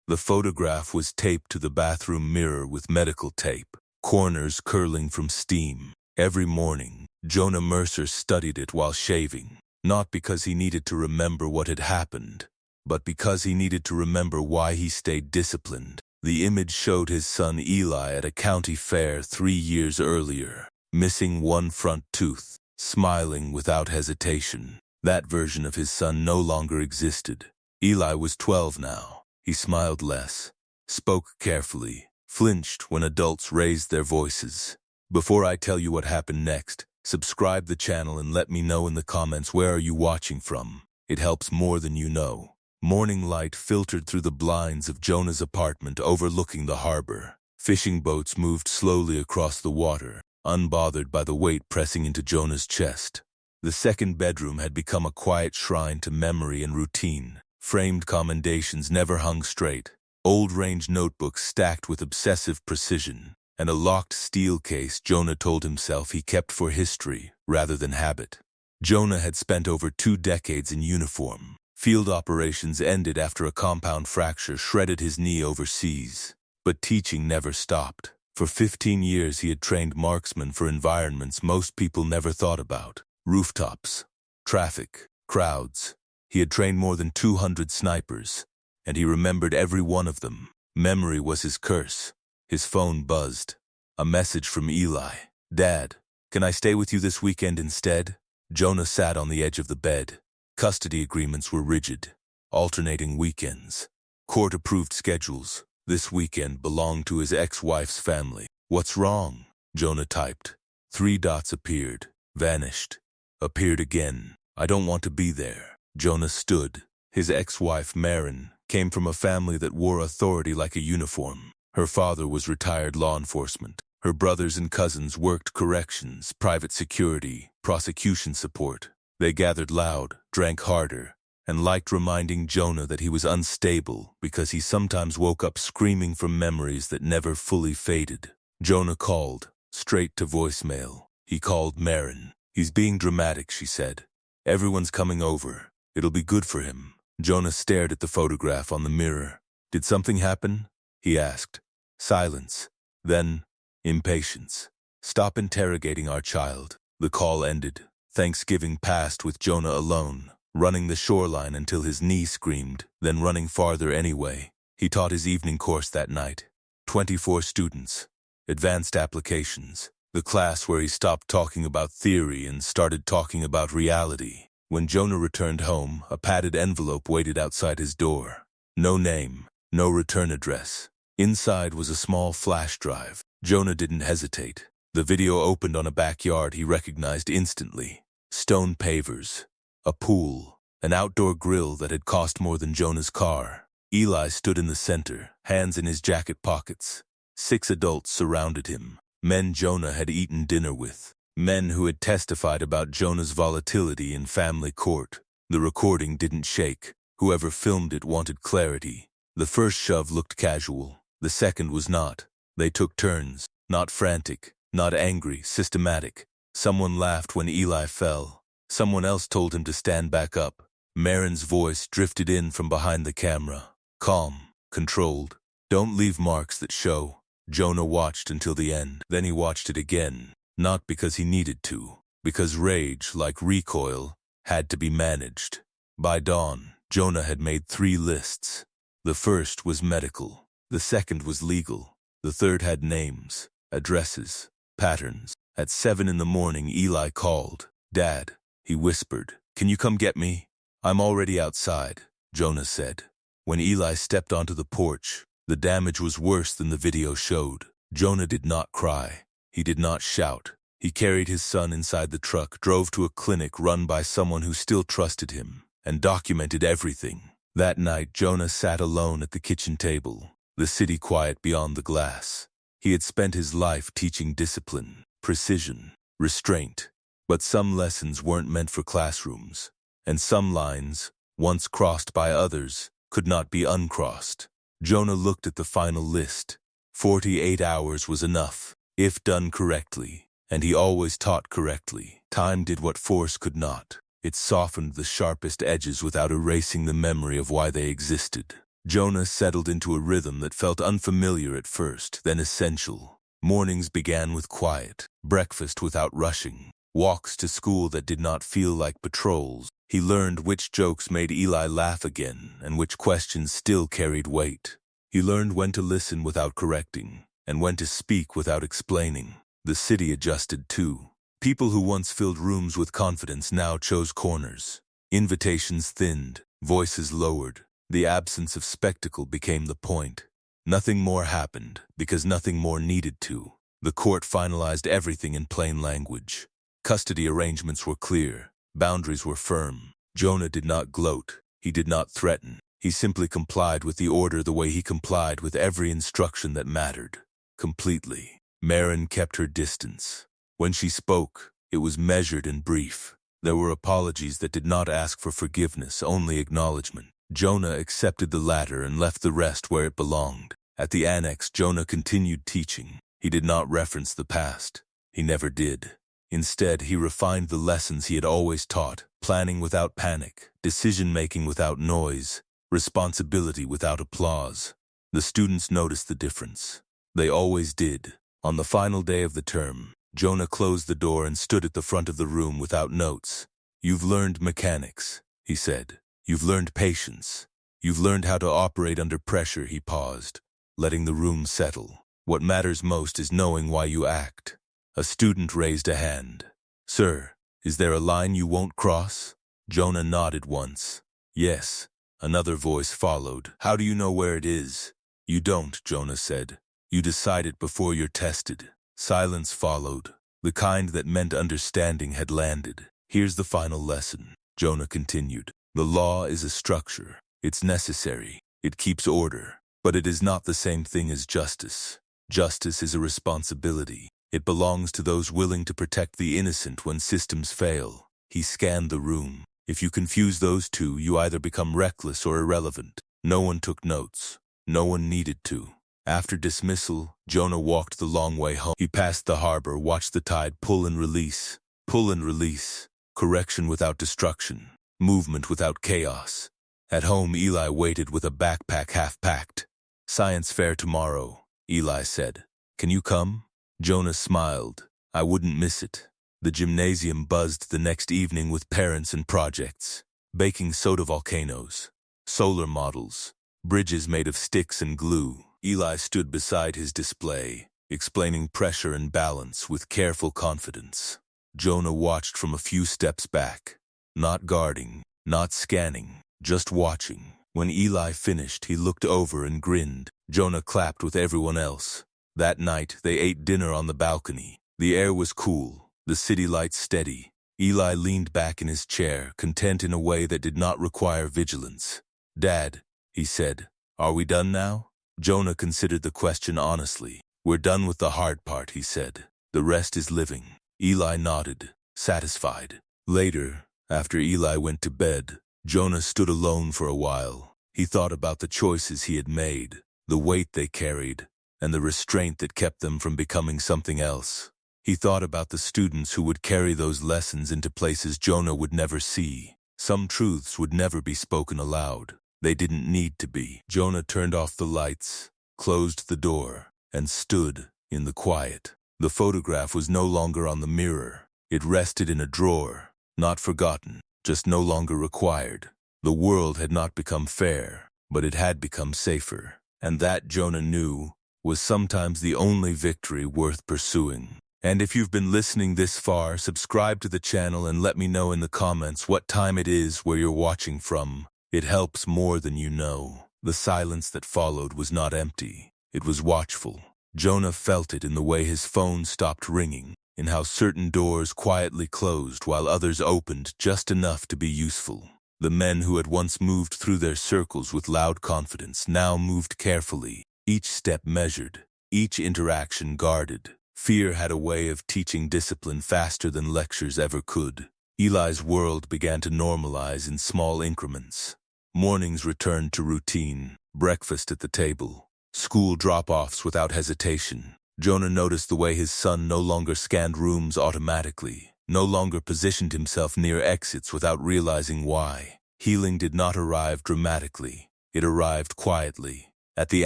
The photograph was taped to the bathroom mirror with medical tape, corners curling from steam. Every morning, Jonah Mercer studied it while shaving, not because he needed to remember what had happened, but because he needed to remember why he stayed disciplined. The image showed his son Eli at a county fair 3 years earlier, missing one front tooth, smiling without hesitation. That version of his son no longer existed. Eli was 12 now. He smiled less, spoke carefully, flinched when adults raised their voices. Before I tell you what happened next, subscribe the channel and let me know in the comments where are you watching from. It helps more than you know. Morning light filtered through the blinds of Jonah's apartment overlooking the harbor. Fishing boats moved slowly across the water, unbothered by the weight pressing into Jonah's chest. The second bedroom had become a quiet shrine to memory and routine. Framed commendations never hung straight, old-range notebooks stacked with obsessive precision, and a locked steel case Jonah told himself he kept for history rather than habit. Jonah had spent over 2 decades in uniform. Field operations ended after a compound fracture shredded his knee overseas, but teaching never stopped. For 15 years he had trained marksmen for environments most people never thought about. Rooftops, traffic, crowds. He had trained more than 200 snipers, and he remembered every one of them. Memory was his curse. His phone buzzed. A message from Eli. "Dad, can I stay with you this weekend instead?" Jonah sat on the edge of the bed. Custody agreements were rigid, alternating weekends. Court-approved schedules. This weekend belonged to his ex-wife's family. "What's wrong?" Jonah typed. 3 dots appeared, vanished, appeared again. "I don't want to be there." Jonah stood. His ex-wife, Marin, came from a family that wore authority like a uniform. Her father was retired law enforcement. Her brothers and cousins worked corrections, private security, prosecution support. They gathered loud, drank harder, and liked reminding Jonah that he was unstable because he sometimes woke up screaming from memories that never fully faded. Jonah called, straight to voicemail. He called Marin. "He's being dramatic," she said. "Everyone's coming over. It'll be good for him." Jonah stared at the photograph on the mirror. "Did something happen?" he asked. Silence. Then, impatience. "Stop interrogating our child." The call ended. Thanksgiving passed with Jonah alone, running the shoreline until his knee screamed, then running farther anyway. He taught his evening course that night. 24 students. Advanced applications. The class where he stopped talking about theory and started talking about reality. When Jonah returned home, a padded envelope waited outside his door. No name, no return address. Inside was a small flash drive. Jonah didn't hesitate. The video opened on a backyard he recognized instantly. Stone pavers, a pool, an outdoor grill that had cost more than Jonah's car. Eli stood in the center, hands in his jacket pockets. 6 adults surrounded him, men Jonah had eaten dinner with. Men who had testified about Jonah's volatility in family court. The recording didn't shake. Whoever filmed it wanted clarity. The first shove looked casual. The second was not. They took turns. Not frantic, not angry, systematic. Someone laughed when Eli fell. Someone else told him to stand back up. Marin's voice drifted in from behind the camera. Calm, controlled. "Don't leave marks that show." Jonah watched until the end. Then he watched it again. Not because he needed to, because rage, like recoil, had to be managed. By dawn, Jonah had made 3 lists. The first was medical. The second was legal. The third had names, addresses, patterns. At 7 in the morning, Eli called. "Dad," he whispered, "can you come get me?" "I'm already outside," Jonah said. When Eli stepped onto the porch, the damage was worse than the video showed. Jonah did not cry. He did not shout. He carried his son inside the truck, drove to a clinic run by someone who still trusted him, and documented everything. That night, Jonah sat alone at the kitchen table, the city quiet beyond the glass. He had spent his life teaching discipline, precision, restraint, but some lessons weren't meant for classrooms, and some lines, once crossed by others, could not be uncrossed. Jonah looked at the final list. 48 hours was enough, if done correctly, and he always taught correctly. Time did what force could not. It softened the sharpest edges without erasing the memory of why they existed. Jonah settled into a rhythm that felt unfamiliar at first, then essential. Mornings began with quiet, breakfast without rushing, walks to school that did not feel like patrols. He learned which jokes made Eli laugh again and which questions still carried weight. He learned when to listen without correcting and when to speak without explaining. The city adjusted too. People who once filled rooms with confidence now chose corners. Invitations thinned, voices lowered. The absence of spectacle became the point. Nothing more happened because nothing more needed to. The court finalized everything in plain language. Custody arrangements were clear. Boundaries were firm. Jonah did not gloat. He did not threaten. He simply complied with the order the way he complied with every instruction that mattered. Completely. Marin kept her distance. When she spoke, it was measured and brief. There were apologies that did not ask for forgiveness, only acknowledgement. Jonah accepted the latter and left the rest where it belonged. At the annex, Jonah continued teaching. He did not reference the past. He never did. Instead, he refined the lessons he had always taught: planning without panic, decision-making without noise, responsibility without applause. The students noticed the difference. They always did. On the final day of the term, Jonah closed the door and stood at the front of the room without notes. "You've learned mechanics," he said. "You've learned patience. You've learned how to operate under pressure." He paused, letting the room settle. "What matters most is knowing why you act." A student raised a hand. "Sir, is there a line you won't cross?" Jonah nodded once. "Yes." Another voice followed. "How do you know where it is?" "You don't," Jonah said. "You decide it before you're tested." Silence followed. The kind that meant understanding had landed. "Here's the final lesson," Jonah continued. "The law is a structure. It's necessary. It keeps order. But it is not the same thing as justice. Justice is a responsibility. It belongs to those willing to protect the innocent when systems fail." He scanned the room. "If you confuse those two, you either become reckless or irrelevant." No one took notes. No one needed to. After dismissal, Jonah walked the long way home. He passed the harbor, watched the tide pull and release. Pull and release. Correction without destruction. Movement without chaos. At home, Eli waited with a backpack half-packed. "Science fair tomorrow," Eli said. "Can you come?" Jonah smiled. "I wouldn't miss it." The gymnasium buzzed the next evening with parents and projects. Baking soda volcanoes. Solar models. Bridges made of sticks and glue. Eli stood beside his display, explaining pressure and balance with careful confidence. Jonah watched from a few steps back. Not guarding, not scanning, just watching. When Eli finished, he looked over and grinned. Jonah clapped with everyone else. That night, they ate dinner on the balcony. The air was cool, the city lights steady. Eli leaned back in his chair, content in a way that did not require vigilance. "Dad," he said, "are we done now?" Jonah considered the question honestly. "We're done with the hard part," he said. "The rest is living." Eli nodded, satisfied. Later, after Eli went to bed, Jonah stood alone for a while. He thought about the choices he had made, the weight they carried, and the restraint that kept them from becoming something else. He thought about the students who would carry those lessons into places Jonah would never see. Some truths would never be spoken aloud. They didn't need to be. Jonah turned off the lights, closed the door, and stood in the quiet. The photograph was no longer on the mirror. It rested in a drawer, not forgotten, just no longer required. The world had not become fair, but it had become safer. And that, Jonah knew, was sometimes the only victory worth pursuing. And if you've been listening this far, subscribe to the channel and let me know in the comments what time it is where you're watching from. It helps more than you know. The silence that followed was not empty. It was watchful. Jonah felt it in the way his phone stopped ringing, in how certain doors quietly closed while others opened just enough to be useful. The men who had once moved through their circles with loud confidence now moved carefully, each step measured, each interaction guarded. Fear had a way of teaching discipline faster than lectures ever could. Eli's world began to normalize in small increments. Mornings returned to routine, breakfast at the table, school drop-offs without hesitation. Jonah noticed the way his son no longer scanned rooms automatically, no longer positioned himself near exits without realizing why. Healing did not arrive dramatically. It arrived quietly. At the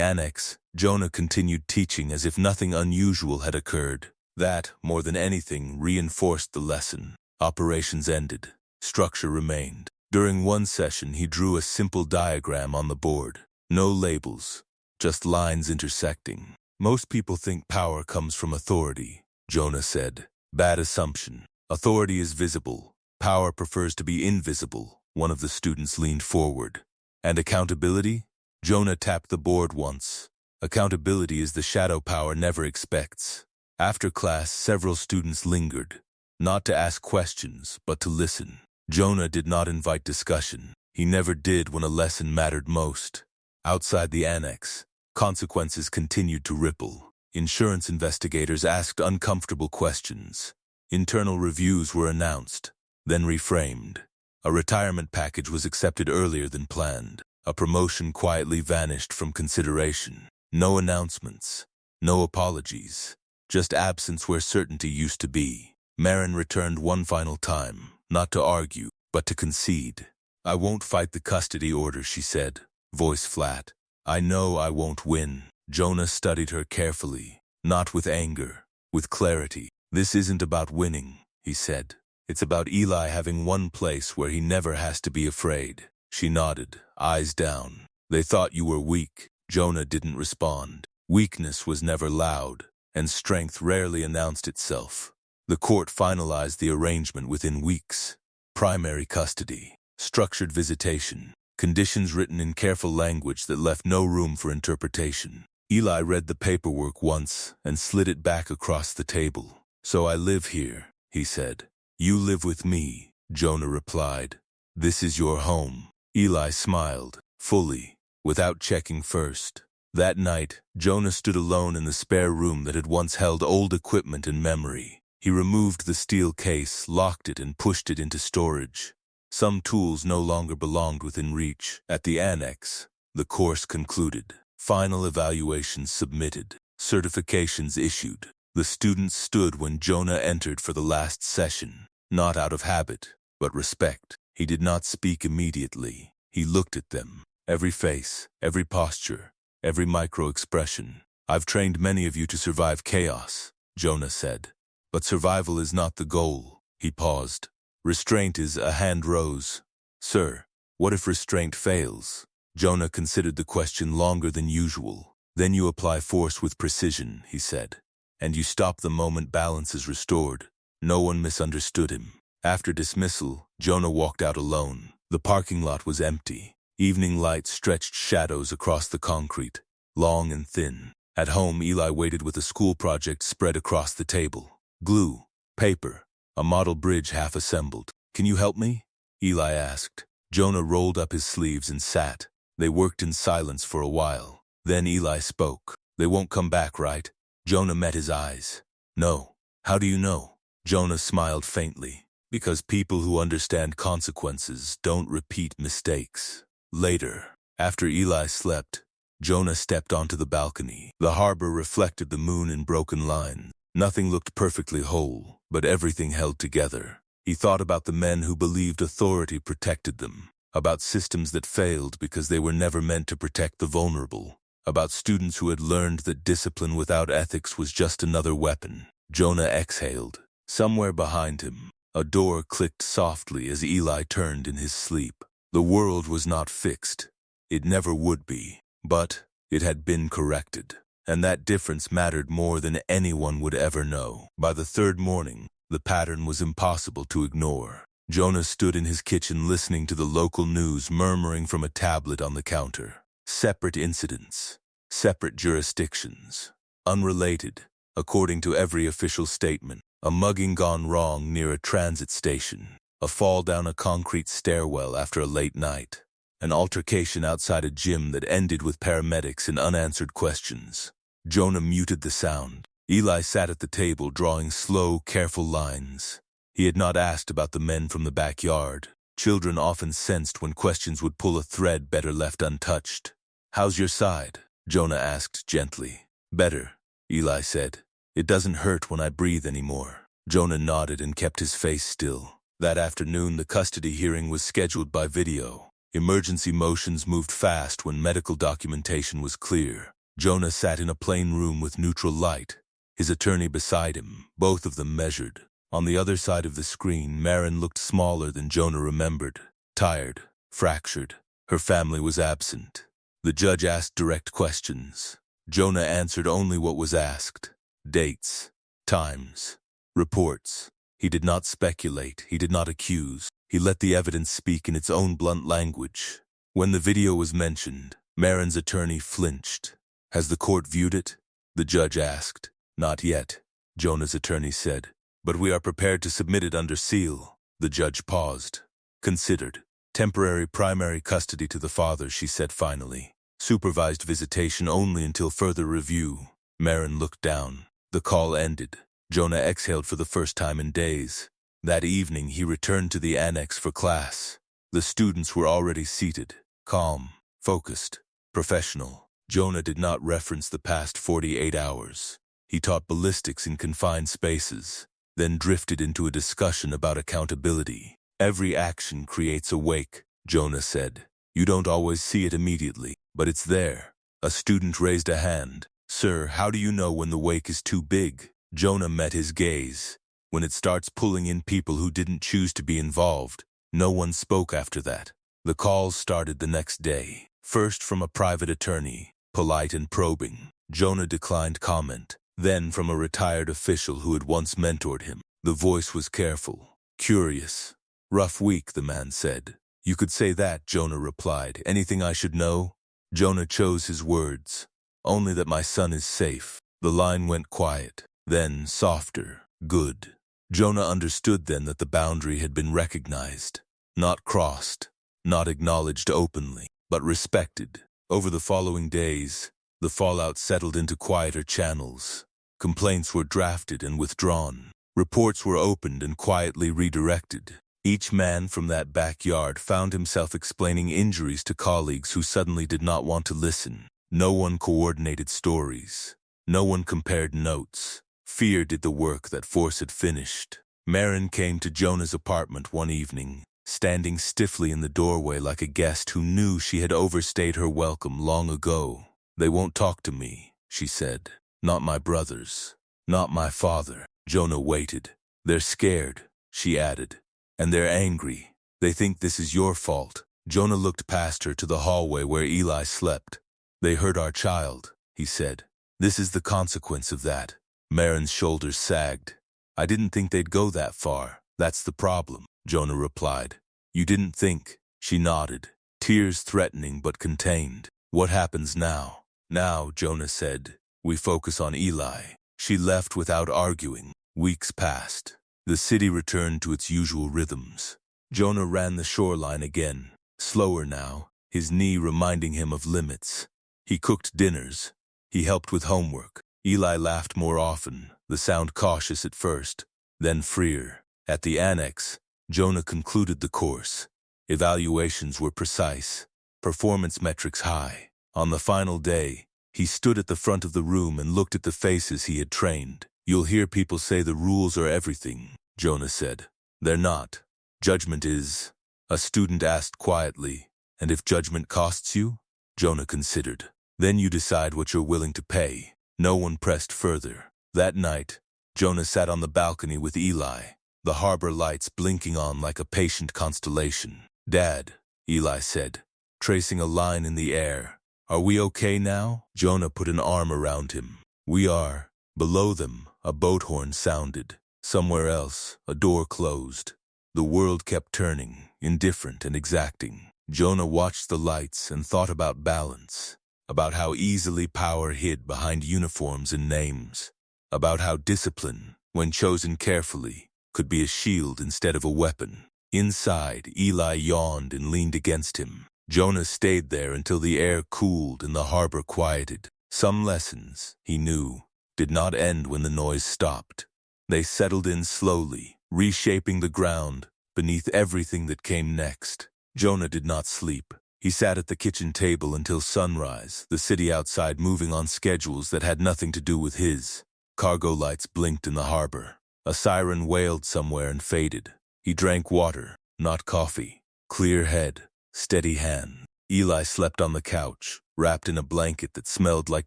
annex, Jonah continued teaching as if nothing unusual had occurred. That, more than anything, reinforced the lesson. Operations ended. Structure remained. During one session, he drew a simple diagram on the board. No labels, just lines intersecting. Most people think power comes from authority, Jonah said. Bad assumption. Authority is visible. Power prefers to be invisible. One of the students leaned forward. And accountability? Jonah tapped the board once. Accountability is the shadow power never expects. After class, several students lingered. Not to ask questions, but to listen. Jonah did not invite discussion. He never did when a lesson mattered most. Outside the annex, consequences continued to ripple. Insurance investigators asked uncomfortable questions. Internal reviews were announced, then reframed. A retirement package was accepted earlier than planned. A promotion quietly vanished from consideration. No announcements, no apologies, just absence where certainty used to be. Marin returned one final time, not to argue, but to concede. "I won't fight the custody order," she said, voice flat. "I know I won't win." Jonah studied her carefully, not with anger, with clarity. "This isn't about winning," he said. "It's about Eli having one place where he never has to be afraid." She nodded, eyes down. "They thought you were weak." Jonah didn't respond. Weakness was never loud, and strength rarely announced itself. The court finalized the arrangement within weeks. Primary custody, structured visitation, conditions written in careful language that left no room for interpretation. Eli read the paperwork once and slid it back across the table. "So I live here," he said. "You live with me," Jonah replied. "This is your home." Eli smiled, fully, without checking first. That night, Jonah stood alone in the spare room that had once held old equipment and memory. He removed the steel case, locked it, and pushed it into storage. Some tools no longer belonged within reach. At the annex, the course concluded. Final evaluations submitted. Certifications issued. The students stood when Jonah entered for the last session, not out of habit, but respect. He did not speak immediately. He looked at them. Every face, every posture, every micro-expression. "I've trained many of you to survive chaos," Jonah said. "But survival is not the goal." He paused. "Restraint is," a hand rose. "Sir, what if restraint fails?" Jonah considered the question longer than usual. "Then you apply force with precision," he said. "And you stop the moment balance is restored." No one misunderstood him. After dismissal, Jonah walked out alone. The parking lot was empty. Evening light stretched shadows across the concrete, long and thin. At home, Eli waited with a school project spread across the table. Glue, paper, a model bridge half assembled. "Can you help me?" Eli asked. Jonah rolled up his sleeves and sat. They worked in silence for a while. Then Eli spoke. "They won't come back, right?" Jonah met his eyes. "No." "How do you know?" Jonah smiled faintly. "Because people who understand consequences don't repeat mistakes." Later, after Eli slept, Jonah stepped onto the balcony. The harbor reflected the moon in broken lines. Nothing looked perfectly whole, but everything held together. He thought about the men who believed authority protected them, about systems that failed because they were never meant to protect the vulnerable, about students who had learned that discipline without ethics was just another weapon. Jonah exhaled. Somewhere behind him, a door clicked softly as Eli turned in his sleep. The world was not fixed. It never would be. But it had been corrected. And that difference mattered more than anyone would ever know. By the third morning, the pattern was impossible to ignore. Jonah stood in his kitchen listening to the local news murmuring from a tablet on the counter. Separate incidents, separate jurisdictions, unrelated, according to every official statement. A mugging gone wrong near a transit station. A fall down a concrete stairwell after a late night. An altercation outside a gym that ended with paramedics and unanswered questions. Jonah muted the sound. Eli sat at the table drawing slow, careful lines. He had not asked about the men from the backyard. Children often sensed when questions would pull a thread better left untouched. "How's your side?" Jonah asked gently. "Better," Eli said. "It doesn't hurt when I breathe anymore." Jonah nodded and kept his face still. That afternoon, the custody hearing was scheduled by video. Emergency motions moved fast when medical documentation was clear. Jonah sat in a plain room with neutral light, his attorney beside him, both of them measured. On the other side of the screen, Marin looked smaller than Jonah remembered. Tired, fractured. Her family was absent. The judge asked direct questions. Jonah answered only what was asked. Dates, times, reports. He did not speculate, he did not accuse. He let the evidence speak in its own blunt language. When the video was mentioned, Marin's attorney flinched. Has the court viewed it? The judge asked. Not yet, Jonah's attorney said. But we are prepared to submit it under seal. The judge paused. Considered. Temporary primary custody to the father, she said finally. Supervised visitation only until further review. Marin looked down. The call ended. Jonah exhaled for the first time in days. That evening he returned to the annex for class. The students were already seated, calm, focused, professional. Jonah did not reference the past 48 hours. He taught ballistics in confined spaces, then drifted into a discussion about accountability. Every action creates a wake, Jonah said. You don't always see it immediately, but it's there. A student raised a hand. Sir, how do you know when the wake is too big? Jonah met his gaze. When it starts pulling in people who didn't choose to be involved. No one spoke after that. The calls started the next day. First from a private attorney, polite and probing. Jonah declined comment. Then from a retired official who had once mentored him. The voice was careful, curious. Rough week, the man said. You could say that, Jonah replied. Anything I should know? Jonah chose his words. Only that my son is safe. The line went quiet. Then softer. Good. Jonah understood then that the boundary had been recognized. Not crossed. Not acknowledged openly, but respected. Over the following days, the fallout settled into quieter channels. Complaints were drafted and withdrawn. Reports were opened and quietly redirected. Each man from that backyard found himself explaining injuries to colleagues who suddenly did not want to listen. No one coordinated stories. No one compared notes. Fear did the work that force had finished. Marin came to Jonah's apartment one evening, standing stiffly in the doorway like a guest who knew she had overstayed her welcome long ago. They won't talk to me, she said. Not my brothers. Not my father. Jonah waited. They're scared, she added. And they're angry. They think this is your fault. Jonah looked past her to the hallway where Eli slept. They hurt our child, he said. This is the consequence of that. Marin's shoulders sagged. I didn't think they'd go that far. That's the problem, Jonah replied. You didn't think, she nodded, tears threatening but contained. What happens now? Now, Jonah said, we focus on Eli. She left without arguing. Weeks passed. The city returned to its usual rhythms. Jonah ran the shoreline again, slower now, his knee reminding him of limits. He cooked dinners. He helped with homework. Eli laughed more often, the sound cautious at first, then freer. At the annex, Jonah concluded the course. Evaluations were precise, performance metrics high. On the final day, he stood at the front of the room and looked at the faces he had trained. You'll hear people say the rules are everything, Jonah said. They're not. Judgment is. A student asked quietly, and if judgment costs you? Jonah considered. Then you decide what you're willing to pay. No one pressed further. That night, Jonah sat on the balcony with Eli, the harbor lights blinking on like a patient constellation. Dad, Eli said, tracing a line in the air. Are we okay now? Jonah put an arm around him. We are. Below them, a boat horn sounded. Somewhere else, a door closed. The world kept turning, indifferent and exacting. Jonah watched the lights and thought about balance. About how easily power hid behind uniforms and names. About how discipline, when chosen carefully, could be a shield instead of a weapon. Inside, Eli yawned and leaned against him. Jonah stayed there until the air cooled and the harbor quieted. Some lessons, he knew, did not end when the noise stopped. They settled in slowly, reshaping the ground beneath everything that came next. Jonah did not sleep. He sat at the kitchen table until sunrise, the city outside moving on schedules that had nothing to do with his. Cargo lights blinked in the harbor. A siren wailed somewhere and faded. He drank water, not coffee. Clear head. steady hand. Eli slept on the couch, wrapped in a blanket that smelled like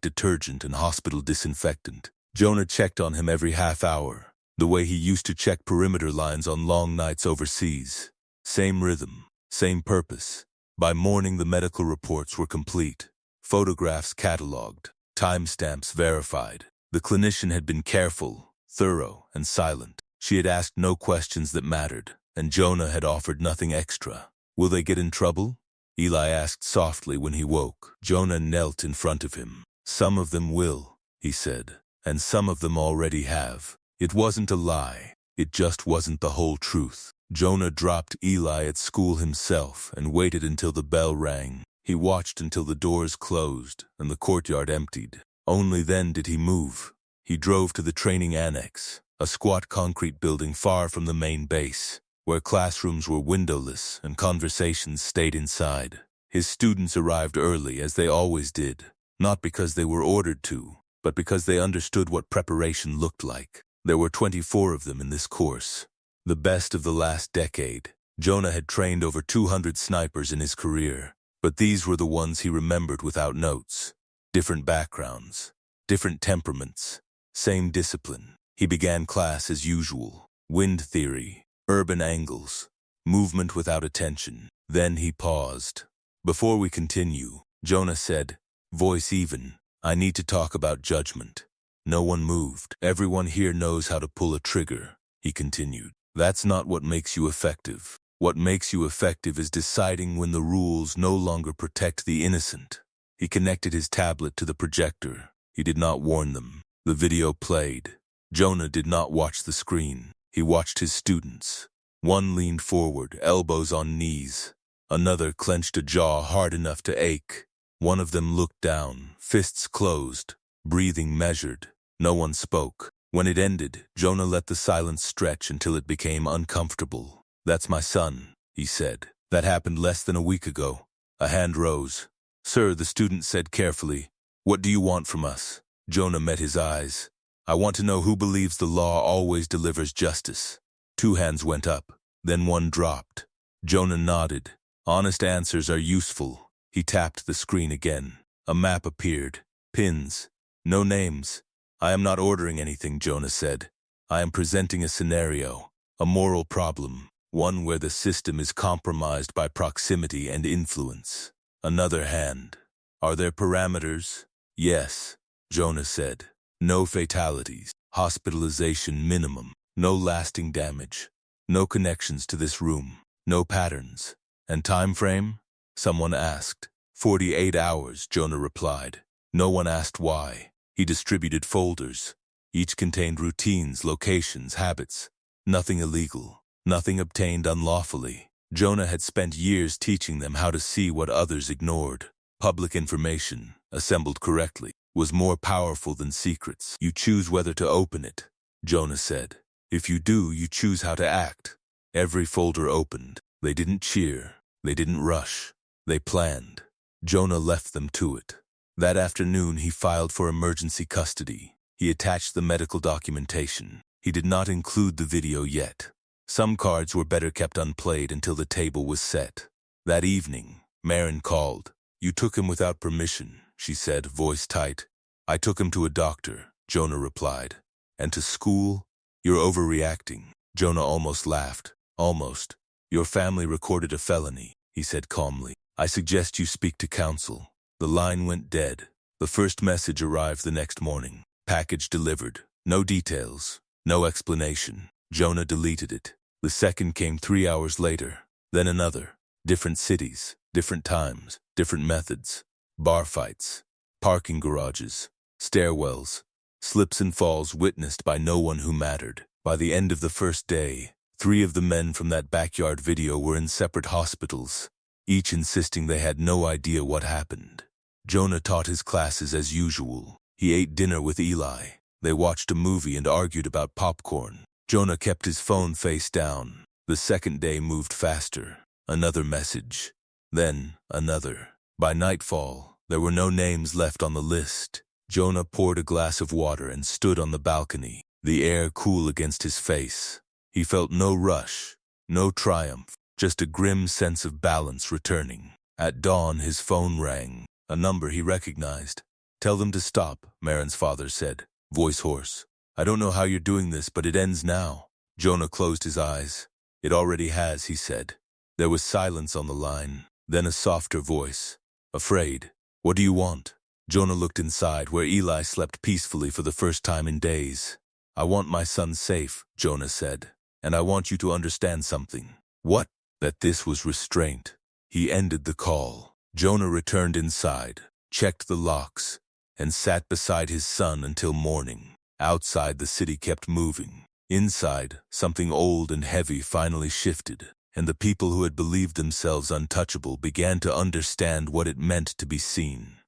detergent and hospital disinfectant. Jonah checked on him every half hour, the way he used to check perimeter lines on long nights overseas. Same rhythm, same purpose. By morning, the medical reports were complete, photographs cataloged, timestamps verified. The clinician had been careful, thorough, and silent. She had asked no questions that mattered, and Jonah had offered nothing extra. "Will they get in trouble?" Eli asked softly when he woke. Jonah knelt in front of him. "Some of them will," he said, "and some of them already have." It wasn't a lie. It just wasn't the whole truth. Jonah dropped Eli at school himself and waited until the bell rang. He watched until the doors closed and the courtyard emptied. Only then did he move. He drove to the training annex, a squat concrete building far from the main base, where classrooms were windowless and conversations stayed inside. His students arrived early, as they always did, not because they were ordered to, but because they understood what preparation looked like. There were 24 of them in this course, the best of the last decade. Jonah had trained over 200 snipers in his career, but these were the ones he remembered without notes. Different backgrounds, different temperaments, same discipline. He began class as usual: wind theory, urban angles, movement without attention. Then he paused. "Before we continue," Jonah said, voice even, "I need to talk about judgment." No one moved. "Everyone here knows how to pull a trigger," he continued. "That's not what makes you effective. What makes you effective is deciding when the rules no longer protect the innocent." He connected his tablet to the projector. He did not warn them. The video played. Jonah did not watch the screen. He watched his students. One leaned forward, elbows on knees. Another clenched a jaw hard enough to ache. One of them looked down, fists closed, breathing measured. No one spoke. When it ended, Jonah let the silence stretch until it became uncomfortable. "That's my son," he said. "That happened less than a week ago." A hand rose. "Sir," the student said carefully, "what do you want from us?" Jonah met his eyes. "I want to know who believes the law always delivers justice." Two hands went up, then one dropped. Jonah nodded. "Honest answers are useful." He tapped the screen again. A map appeared. Pins. No names. "I am not ordering anything," Jonah said. "I am presenting a scenario, a moral problem, one where the system is compromised by proximity and influence." Another hand. "Are there parameters?" "Yes," Jonah said. "No fatalities, hospitalization minimum, no lasting damage, no connections to this room, no patterns." "And time frame?" someone asked. 48 hours, Jonah replied. No one asked why. He distributed folders. Each contained routines, locations, habits. Nothing illegal, nothing obtained unlawfully. Jonah had spent years teaching them how to see what others ignored. Public information, assembled correctly, was more powerful than secrets. "You choose whether to open it," Jonah said. "If you do, you choose how to act." Every folder opened. They didn't cheer. They didn't rush. They planned. Jonah left them to it. That afternoon, he filed for emergency custody. He attached the medical documentation. He did not include the video yet. Some cards were better kept unplayed until the table was set. That evening, Marin called. "You took him without permission," she said, voice tight. "I took him to a doctor," Jonah replied. "And to school? You're overreacting." Jonah almost laughed. "Almost. Your family recorded a felony," he said calmly. "I suggest you speak to counsel." The line went dead. The first message arrived the next morning. Package delivered. No details. No explanation. Jonah deleted it. The second came 3 hours later. Then another. Different cities, different times, different methods. Bar fights, parking garages, stairwells, slips and falls witnessed by no one who mattered. By the end of the first day, 3 of the men from that backyard video were in separate hospitals, each insisting they had no idea what happened. Jonah taught his classes as usual. He ate dinner with Eli. They watched a movie and argued about popcorn. Jonah kept his phone face down. The second day moved faster. Another message. Then another. By nightfall, there were no names left on the list. Jonah poured a glass of water and stood on the balcony, the air cool against his face. He felt no rush, no triumph, just a grim sense of balance returning. At dawn, his phone rang, a number he recognized. "Tell them to stop," Marin's father said, voice hoarse. "I don't know how you're doing this, but it ends now." Jonah closed his eyes. "It already has," he said. There was silence on the line, then a softer voice. "Afraid. What do you want?" Jonah looked inside, where Eli slept peacefully for the first time in days. "I want my son safe," Jonah said. "And I want you to understand something." "What?" "That this was restraint." He ended the call. Jonah returned inside, checked the locks, and sat beside his son until morning. Outside, the city kept moving. Inside, something old and heavy finally shifted, and the people who had believed themselves untouchable began to understand what it meant to be seen.